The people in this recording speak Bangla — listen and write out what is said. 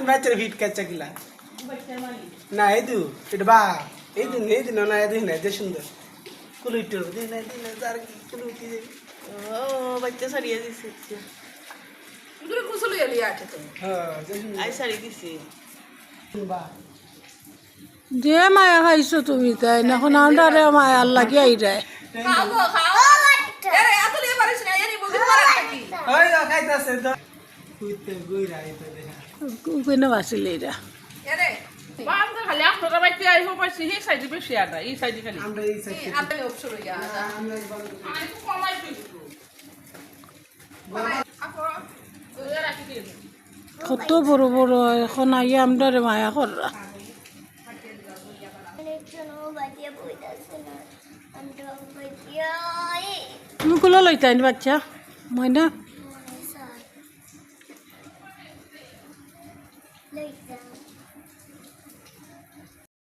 বাচ্চার ভিট কাচ্চা কিলা না এই দু এটা বা এই দিন না এই দিন যে সুন্দর কুলুইটো দিন তার কুলুইটি ও বাচ্চা সারিয়ে দিছি এগুলো কুসুল এলি আছে তো হ্যাঁ যে আই সারি দিছি বা যে মায়া খাইছো তুমি তাই এখন আন্ডারে মায়ার লাগি আইরে খাবো খাও আরে এত লিয়ে পারিস না এনি বুঝি পারে নাকি ওই খাইতাছে তো কুইতে গইরা এটা দেখা কেন বাসিল এরা আরে বান্দা খালি আপনারা বাইতে আইব পাইছি হি সাইডে বেশি আদা এই সাইডে খালি আমরা এই সাইড আপনি অপশন হইয়া আমরা বন্ধ আমি তো কমাই দিছি আপরা ওরা রাখি দিয়ে কত বড় বড় এখন আইয়া আমরারে মায়া কররা তুমি কুলো লইতাই বাচ্চা ময়না